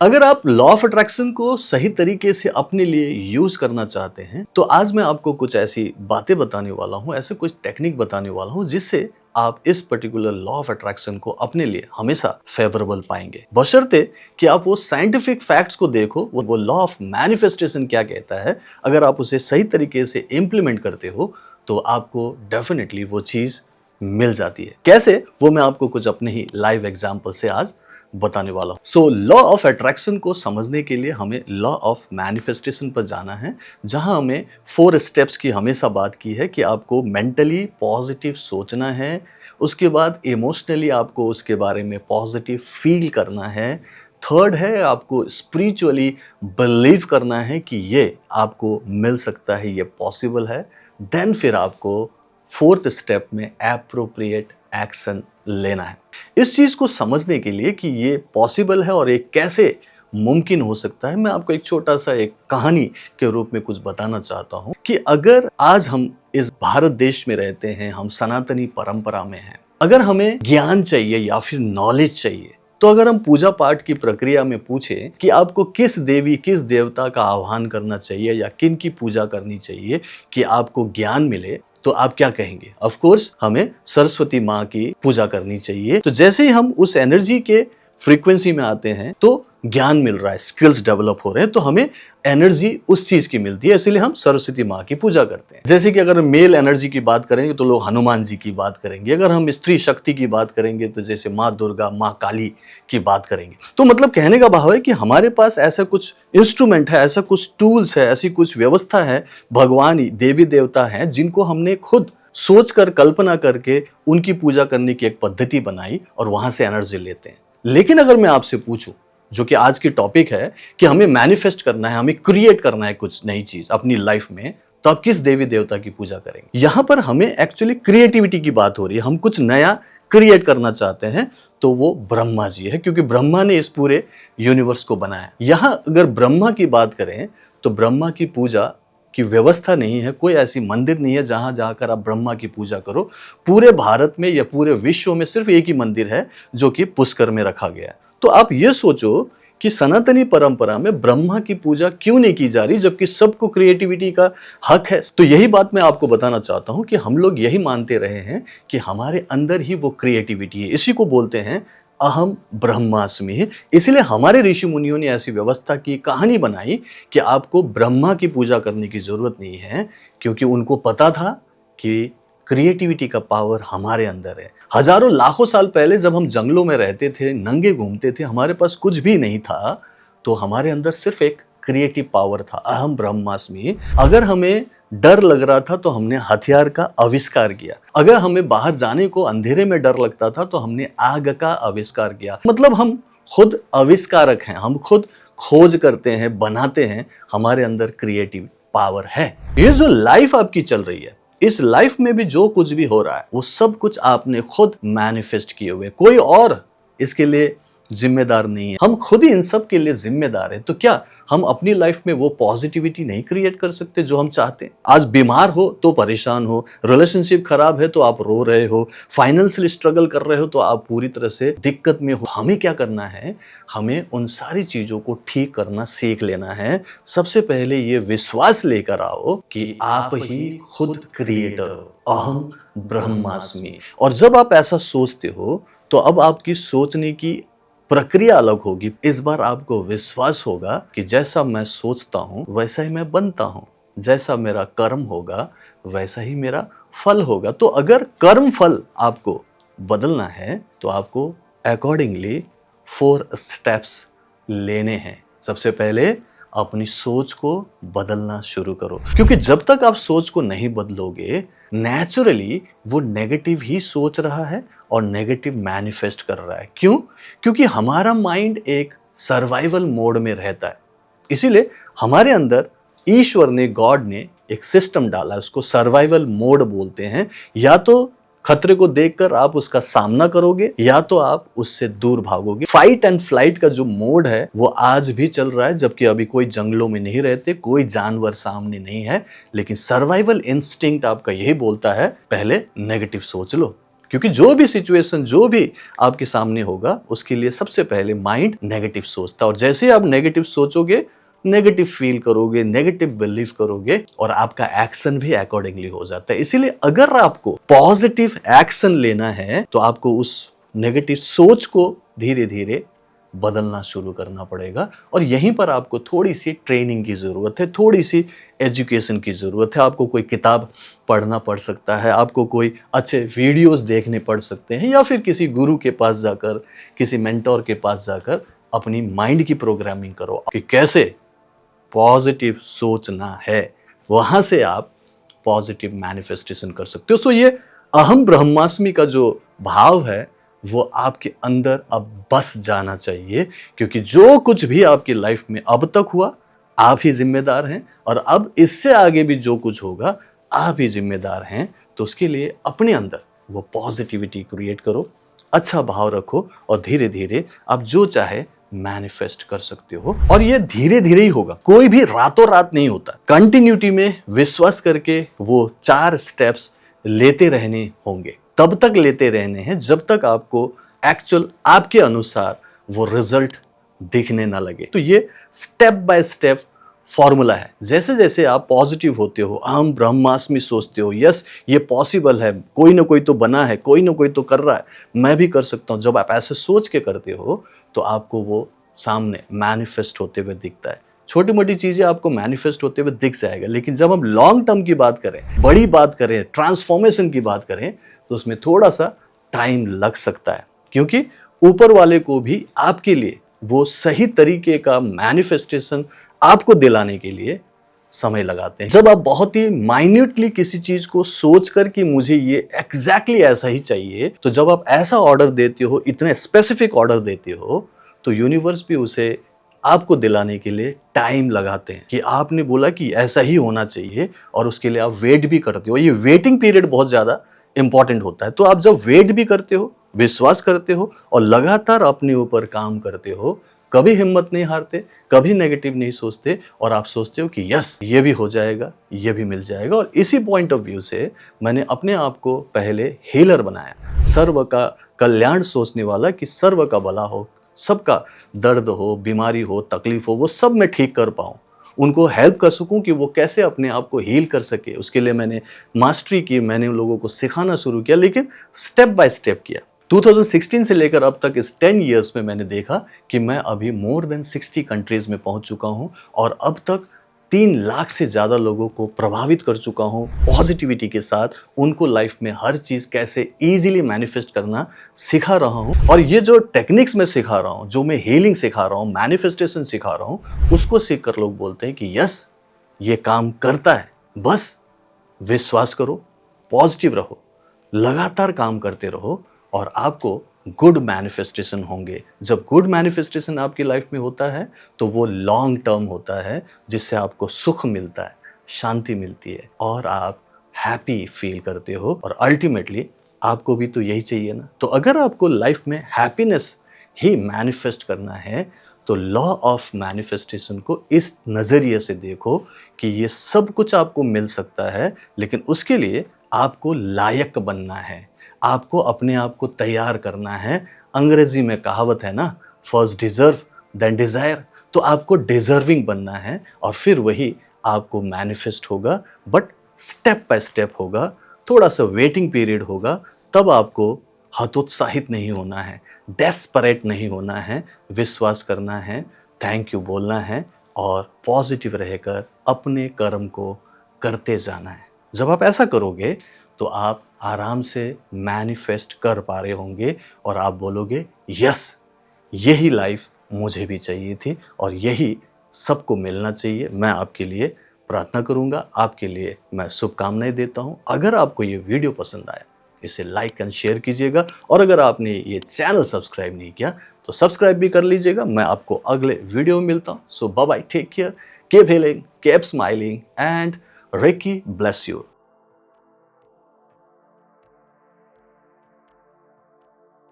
अगर आप law of attraction को सही तरीके से अपने लिए यूज करना चाहते हैं तो आज मैं आपको कुछ ऐसी बातें बताने वाला हूं, ऐसे कुछ टेक्निक बताने वाला हूं जिससे आप इस पर्टिकुलर लॉ ऑफ अट्रैक्शन को अपने लिए हमेशा फेवरेबल पाएंगे, बशर्ते कि आप वो साइंटिफिक फैक्ट्स को देखो, वो लॉ ऑफ मैनिफेस्टेशन क्या कहता है। अगर आप उसे सही तरीके से इंप्लीमेंट करते हो तो आपको डेफिनेटली वो चीज मिल जाती है। कैसे, वो मैं आपको कुछ अपने ही लाइव एग्जाम्पल से आज बताने वाला हूं। सो लॉ ऑफ अट्रैक्शन को समझने के लिए हमें लॉ ऑफ मैनिफेस्टेशन पर जाना है, जहां हमें 4 स्टेप्स की हमेशा बात की है कि आपको मेंटली पॉजिटिव सोचना है, उसके बाद इमोशनली आपको उसके बारे में पॉजिटिव फील करना है, थर्ड है आपको स्पिरिचुअली बिलीव करना है कि ये आपको मिल सकता है, ये पॉसिबल है, देन फिर आपको फोर्थ स्टेप में एप्रोप्रिएट एक्शन लेना है। इस चीज को समझने के लिए कि ये पॉसिबल है और ये कैसे मुमकिन हो सकता है, मैं आपको एक छोटा सा एक कहानी के रूप में कुछ बताना चाहता हूं कि अगर आज हम इस भारत देश में रहते हैं, हम सनातनी परंपरा में हैं, अगर हमें ज्ञान चाहिए या फिर नॉलेज चाहिए, तो अगर हम पूजा पाठ की प्रक्रिया में पूछें कि आपको किस देवी किस देवता का आह्वान करना चाहिए या किन की पूजा करनी चाहिए कि आपको ज्ञान मिले, तो आप क्या कहेंगे? ऑफ कोर्स हमें सरस्वती माँ की पूजा करनी चाहिए। तो जैसे ही हम उस एनर्जी के फ्रीक्वेंसी में आते हैं तो ज्ञान मिल रहा है, स्किल्स डेवलप हो रहे हैं, तो हमें एनर्जी उस चीज की मिलती है, इसलिए हम सरस्वती माँ की पूजा करते हैं। जैसे कि अगर मेल एनर्जी की बात करेंगे तो लोग हनुमान जी की बात करेंगे, अगर हम स्त्री शक्ति की बात करेंगे तो जैसे माँ दुर्गा, माँ काली की बात करेंगे। तो मतलब कहने का भाव है कि हमारे पास ऐसा कुछ इंस्ट्रूमेंट है, ऐसा कुछ टूल्स है, ऐसी कुछ व्यवस्था है, भगवान देवी देवता है जिनको हमने खुद सोचकर कल्पना करके उनकी पूजा करने की एक पद्धति बनाई और वहां से एनर्जी लेते हैं। लेकिन अगर मैं आपसे पूछूं, जो कि आज की टॉपिक है, कि हमें मैनिफेस्ट करना है, हमें क्रिएट करना है कुछ नई चीज अपनी लाइफ में, तो आप किस देवी देवता की पूजा करेंगे? यहां पर हमें एक्चुअली क्रिएटिविटी की बात हो रही है, हम कुछ नया क्रिएट करना चाहते हैं, तो वो ब्रह्मा जी है, क्योंकि ब्रह्मा ने इस पूरे यूनिवर्स को बनाया। यहां अगर ब्रह्मा की बात करें तो ब्रह्मा की पूजा की व्यवस्था नहीं है, कोई ऐसी मंदिर नहीं है जहां जाकर आप ब्रह्मा की पूजा करो। पूरे भारत में या पूरे विश्व में सिर्फ एक ही मंदिर है जो कि पुष्कर में रखा गया है। तो आप ये सोचो कि सनातनी परंपरा में ब्रह्मा की पूजा क्यों नहीं की जा रही, जबकि सबको क्रिएटिविटी का हक है। तो यही बात मैं आपको बताना चाहता हूं कि हम लोग यही मानते रहे हैं कि हमारे अंदर ही वो क्रिएटिविटी है, इसी को बोलते हैं अहम ब्रह्मास्मि। इसलिए हमारे ऋषि मुनियों ने ऐसी व्यवस्था की, कहानी बनाई कि आपको ब्रह्मा की पूजा करने की जरूरत नहीं है, क्योंकि उनको पता था कि क्रिएटिविटी का पावर हमारे अंदर है। हजारों लाखों साल पहले जब हम जंगलों में रहते थे, नंगे घूमते थे, हमारे पास कुछ भी नहीं था, तो हमारे अंदर सिर्फ एक क्रिएटिव पावर था, अहम ब्रह्मास्मि। अगर हमें डर लग रहा था तो हमने हथियार का आविष्कार किया, अगर हमें बाहर जाने को अंधेरे में डर लगता था तो हमने आग का आविष्कार किया। मतलब हम खुद आविष्कारक हैं, हम खुद खोज करते हैं, बनाते हैं, हमारे अंदर क्रिएटिव पावर है। ये जो लाइफ आपकी चल रही है, इस लाइफ में भी जो कुछ भी हो रहा है वो सब कुछ आपने खुद मैनिफेस्ट किए हुए, कोई और इसके लिए जिम्मेदार नहीं है, हम खुद ही इन सब के लिए जिम्मेदार हैं। तो क्या हम अपनी लाइफ में वो पॉजिटिविटी नहीं क्रिएट कर सकते जो हम चाहते हैं? आज बीमार हो तो परेशान हो, रिलेशनशिप खराब है तो आप रो रहे हो, फाइनेंशियल स्ट्रगल कर रहे हो तो आप पूरी तरह से दिक्कत में हो। हमें क्या करना है? हमें उन सारी चीजों को ठीक करना सीख लेना है। सबसे पहले ये विश्वास लेकर आओ कि आप ही खुद क्रिएटर हो, अहम ब्रह्मास्मि। और जब आप ऐसा सोचते हो तो अब आपकी सोचने की प्रक्रिया अलग होगी। इस बार आपको विश्वास होगा कि जैसा मैं सोचता हूं वैसा ही मैं बनता हूं, जैसा मेरा कर्म होगा वैसा ही मेरा फल होगा। तो अगर कर्म फल आपको बदलना है तो आपको अकॉर्डिंगली 4 स्टेप्स लेने हैं। सबसे पहले अपनी सोच को बदलना शुरू करो, क्योंकि जब तक आप सोच को नहीं बदलोगे, नेचुरली वो नेगेटिव ही सोच रहा है और नेगेटिव मैनिफेस्ट कर रहा है। क्यों? क्योंकि हमारा माइंड एक सर्वाइवल मोड में रहता है। इसीलिए हमारे अंदर ईश्वर ने, गॉड ने एक सिस्टम डाला है, उसको सर्वाइवल मोड बोलते हैं। या तो खतरे को देखकर आप उसका सामना करोगे या तो आप उससे दूर भागोगे। फाइट एंड फ्लाइट का जो मोड है वो आज भी चल रहा है, जबकि अभी कोई जंगलों में नहीं रहते, कोई जानवर सामने नहीं है, लेकिन सर्वाइवल इंस्टिंक्ट आपका यही बोलता है पहले नेगेटिव सोच लो, क्योंकि जो भी सिचुएशन, जो भी आपके सामने होगा, उसके लिए सबसे पहले माइंड नेगेटिव सोचता है, और जैसे ही आप नेगेटिव सोचोगे, नेगेटिव फील करोगे, नेगेटिव बिलीव करोगे, और आपका एक्शन भी अकॉर्डिंगली हो जाता है। इसीलिए अगर आपको पॉजिटिव एक्शन लेना है तो आपको उस नेगेटिव सोच को धीरे धीरे बदलना शुरू करना पड़ेगा, और यहीं पर आपको थोड़ी सी ट्रेनिंग की ज़रूरत है, थोड़ी सी एजुकेशन की ज़रूरत है। आपको कोई किताब पढ़ना पड़ सकता है, आपको कोई अच्छे वीडियोस देखने पड़ सकते हैं, या फिर किसी गुरु के पास जाकर, किसी मेंटोर के पास जाकर अपनी माइंड की प्रोग्रामिंग करो कि कैसे पॉजिटिव सोचना है। वहाँ से आप पॉजिटिव मैनिफेस्टेशन कर सकते हो। सो ये अहम ब्रह्मास्मि का जो भाव है वो आपके अंदर अब बस जाना चाहिए, क्योंकि जो कुछ भी आपकी लाइफ में अब तक हुआ आप ही जिम्मेदार हैं, और अब इससे आगे भी जो कुछ होगा आप ही जिम्मेदार हैं। तो उसके लिए अपने अंदर वो पॉजिटिविटी क्रिएट करो, अच्छा भाव रखो, और धीरे धीरे आप जो चाहे मैनिफेस्ट कर सकते हो। और ये धीरे धीरे ही होगा, कोई भी रातों रात नहीं होता। कंटिन्यूटी में विश्वास करके वो 4 स्टेप्स लेते रहने होंगे, तब तक लेते रहने हैं जब तक आपको एक्चुअल आपके अनुसार वो रिजल्ट दिखने ना लगे। तो ये स्टेप बाय स्टेप फॉर्मूला है। जैसे जैसे आप पॉजिटिव होते हो, अहम ब्रह्मास्मि सोचते हो, यस ये पॉसिबल है, कोई ना कोई तो बना है, कोई ना कोई तो कर रहा है, मैं भी कर सकता हूं, जब आप ऐसे सोच के करते हो तो आपको वो सामने मैनिफेस्ट होते हुए दिखता है। छोटी मोटी चीजें आपको मैनिफेस्ट होते हुए दिख जाएगा, लेकिन जब हम लॉन्ग टर्म की बात करें, बड़ी बात करें, ट्रांसफॉर्मेशन की बात करें, तो उसमें थोड़ा सा टाइम लग सकता है, क्योंकि ऊपर वाले को भी आपके लिए वो सही तरीके का मैनिफेस्टेशन आपको दिलाने के लिए समय लगाते हैं। जब आप बहुत ही माइन्यूटली किसी चीज को सोचकर कि मुझे ये एग्जैक्टली ऐसा ही चाहिए, तो जब आप ऐसा ऑर्डर देते हो, इतने स्पेसिफिक ऑर्डर देते हो, तो यूनिवर्स भी उसे आपको दिलाने के लिए टाइम लगाते हैं कि आपने बोला कि ऐसा ही होना चाहिए, और उसके लिए आप वेट भी करते हो। ये वेटिंग पीरियड बहुत ज्यादा इंपॉर्टेंट होता है। तो आप जब वेट भी करते हो, विश्वास करते हो, और लगातार अपने ऊपर काम करते हो, कभी हिम्मत नहीं हारते, कभी नेगेटिव नहीं सोचते, और आप सोचते हो कि यस ये भी हो जाएगा, ये भी मिल जाएगा। और इसी पॉइंट ऑफ व्यू से मैंने अपने आप को पहले हीलर बनाया, सर्व का कल्याण सोचने वाला, कि सर्व का भला हो, सबका दर्द हो, बीमारी हो, तकलीफ हो, वो सब मैं ठीक कर पाऊं, उनको हेल्प कर सकूं कि वो कैसे अपने आप को हील कर सके। उसके लिए मैंने मास्टरी की, मैंने उन लोगों को सिखाना शुरू किया, लेकिन स्टेप बाय स्टेप किया। 2016 से लेकर अब तक इस 10 इयर्स में मैंने देखा कि मैं अभी मोर देन 60 कंट्रीज में पहुंच चुका हूं, और अब तक 3 लाख से ज़्यादा लोगों को प्रभावित कर चुका हूँ पॉजिटिविटी के साथ। उनको लाइफ में हर चीज़ कैसे ईजिली मैनिफेस्ट करना सिखा रहा हूँ, और ये जो टेक्निक्स मैं सिखा रहा हूँ, जो मैं हीलिंग सिखा रहा हूँ, मैनिफेस्टेशन सिखा रहा हूँ, उसको सीख कर लोग बोलते हैं कि यस ये काम करता है। बस विश्वास करो, पॉजिटिव रहो, लगातार काम करते रहो, और आपको गुड मैनिफेस्टेशन होंगे। जब गुड मैनिफेस्टेशन आपकी लाइफ में होता है तो वो लॉन्ग टर्म होता है, जिससे आपको सुख मिलता है, शांति मिलती है, और आप हैप्पी फील करते हो। और अल्टीमेटली आपको भी तो यही चाहिए ना। तो अगर आपको लाइफ में हैप्पीनेस ही मैनिफेस्ट करना है, तो लॉ ऑफ मैनिफेस्टेशन को इस नज़रिए से देखो कि ये सब कुछ आपको मिल सकता है, लेकिन उसके लिए आपको लायक बनना है, आपको अपने आप को तैयार करना है। अंग्रेजी में कहावत है ना, फर्स्ट डिजर्व देन डिजायर। तो आपको डिजर्विंग बनना है, और फिर वही आपको मैनिफेस्ट होगा, बट स्टेप बाय स्टेप होगा, थोड़ा सा वेटिंग पीरियड होगा। तब आपको हतोत्साहित नहीं होना है, डेस्परेट नहीं होना है, विश्वास करना है, थैंक यू बोलना है, और पॉजिटिव रहकर अपने कर्म को करते जाना है। जब आप ऐसा करोगे तो आप आराम से मैनिफेस्ट कर पा रहे होंगे, और आप बोलोगे यस यही लाइफ मुझे भी चाहिए थी, और यही सबको मिलना चाहिए। मैं आपके लिए प्रार्थना करूंगा, आपके लिए मैं शुभकामनाएं देता हूं। अगर आपको ये वीडियो पसंद आया, इसे लाइक एंड शेयर कीजिएगा, और अगर आपने ये चैनल सब्सक्राइब नहीं किया तो सब्सक्राइब भी कर लीजिएगा। मैं आपको अगले वीडियो में मिलता हूं। So bye bye, take care, keep healing, keep smiling, and Reiki bless you.